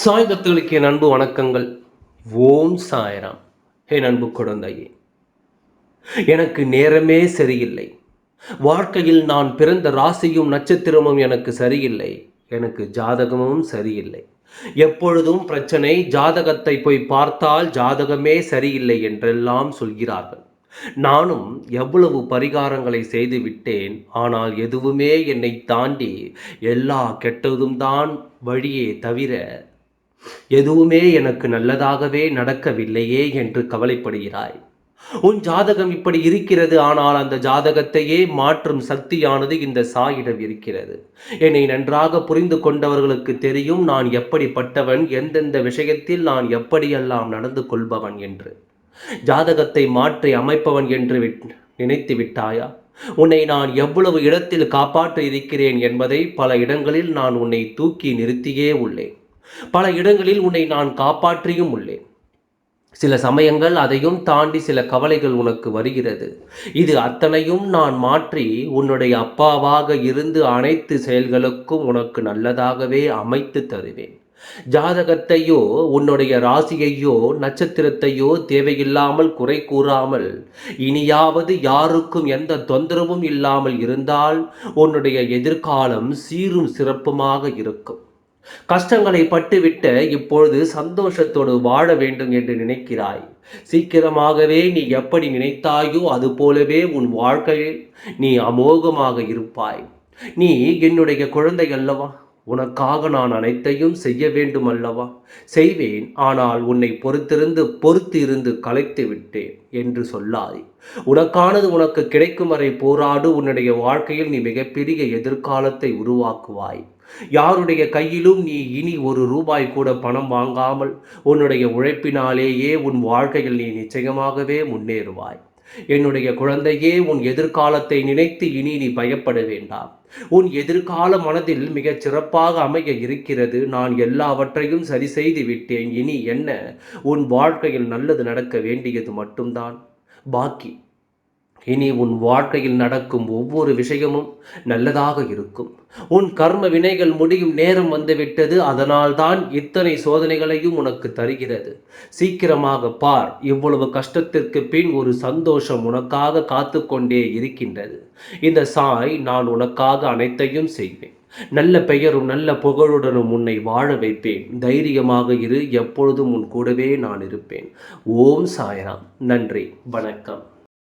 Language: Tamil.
சாய் பக்தர்களுக்கு என் அன்பு வணக்கங்கள். ஓம் சாய்ராம். என் அன்பு குழந்தையே, எனக்கு நேரமே சரியில்லை. வாழ்க்கையில் நான் பிறந்த ராசியும் நட்சத்திரமும் எனக்கு சரியில்லை. எனக்கு ஜாதகமும் சரியில்லை. எப்பொழுதும் பிரச்சனை. ஜாதகத்தை போய் பார்த்தால் ஜாதகமே சரியில்லை என்றெல்லாம் சொல்கிறார்கள். நானும் எவ்வளவு பரிகாரங்களை செய்து விட்டேன். ஆனால் எதுவுமே என்னை தாண்டி எல்லா கெட்டதும் தான் வழியே தவிர எதுவுமே எனக்கு நல்லதாகவே நடக்கவில்லையே என்று கவலைப்படுகிறாய். உன் ஜாதகம் இப்படி இருக்கிறது. ஆனால் அந்த ஜாதகத்தையே மாற்றும் சக்தியானது இந்த சாயிடம் இருக்கிறது. என்னை நன்றாக புரிந்து கொண்டவர்களுக்கு தெரியும் நான் எப்படிப்பட்டவன், எந்தெந்த விஷயத்தில் நான் எப்படியெல்லாம் நடந்து கொள்பவன் என்று. ஜாதகத்தை மாற்றி அமைப்பவன் என்று நினைத்து விட்டாயா? உன்னை நான் எவ்வளவு இடத்தில் காப்பாற்ற இருக்கிறேன் என்பதை பல இடங்களில் நான் உன்னை தூக்கி நிறுத்தியே உள்ளேன். பல இடங்களில் உன்னை நான் காப்பாற்றியும் உள்ளேன். சில சமயங்கள் அதையும் தாண்டி சில கவலைகள் உனக்கு வருகிறது. இது அத்தனையும் நான் மாற்றி உன்னுடைய அப்பாவாக இருந்து அனைத்து செயல்களுக்கும் உனக்கு நல்லதாகவே அமைத்து தருவேன். ஜாதகத்தையோ உன்னுடைய ராசியையோ நட்சத்திரத்தையோ தேவையில்லாமல் குறை கூறாமல், இனியாவது யாருக்கும் எந்த தொந்தரவும் இல்லாமல் இருந்தால் உன்னுடைய எதிர்காலம் சீரும் சிறப்புமாக இருக்கும். கஷ்டங்களை பட்டுவிட்டு இப்பொழுது சந்தோஷத்தோடு வாழ வேண்டும் என்று நினைக்கிறாய். சீக்கிரமாகவே நீ எப்படி நினைத்தாயோ அது போலவே உன் வாழ்க்கையில் நீ அமோகமாக இருப்பாய். நீ என்னுடைய குழந்தை அல்லவா? உனக்காக நான் அனைத்தையும் செய்ய வேண்டும் அல்லவா? செய்வேன். ஆனால் உன்னை பொறுத்து இருந்து கலைத்து விட்டேன் என்று சொல்லாய். உனக்கானது உனக்கு கிடைக்கும் வரை போராடு. உன்னுடைய வாழ்க்கையில் நீ மிகப்பெரிய எதிர்காலத்தை உருவாக்குவாய். யாருடைய கையிலும் நீ இனி ஒரு ரூபாய் கூட பணம் வாங்காமல் உன்னுடைய உழைப்பினாலேயே உன் வாழ்க்கையில் நீ நிச்சயமாகவே முன்னேறுவாய். என்னுடைய குழந்தையே, உன் எதிர்காலத்தை நினைத்து இனி நீ பயப்பட வேண்டாம். உன் எதிர்கால மனதில் மிகச் சிறப்பாக அமைய இருக்கிறது. நான் எல்லாவற்றையும் சரி செய்து விட்டேன். இனி என்ன? உன் வாழ்க்கையில் நல்லது நடக்க வேண்டியது மட்டும்தான் பாக்கி. இனி உன் வாழ்க்கையில் நடக்கும் ஒவ்வொரு விஷயமும் நல்லதாக இருக்கும். உன் கர்ம வினைகள் முடியும் நேரம் வந்துவிட்டது. அதனால்தான் இத்தனை சோதனைகளையும் உனக்கு தருகிறது. சீக்கிரமாக பார். இவ்வளவு கஷ்டத்திற்கு பின் ஒரு சந்தோஷம் உனக்காக காத்து கொண்டே இருக்கின்றது. இந்த சாய் நான் உனக்காக அனைத்தையும் செய்வேன். நல்ல பெயரும் நல்ல புகழுடனும் உன்னை வாழ வைப்பேன். தைரியமாக இரு. எப்பொழுதும் உன் கூடவே நான் இருப்பேன். ஓம் சாய்ராம். நன்றி. வணக்கம்.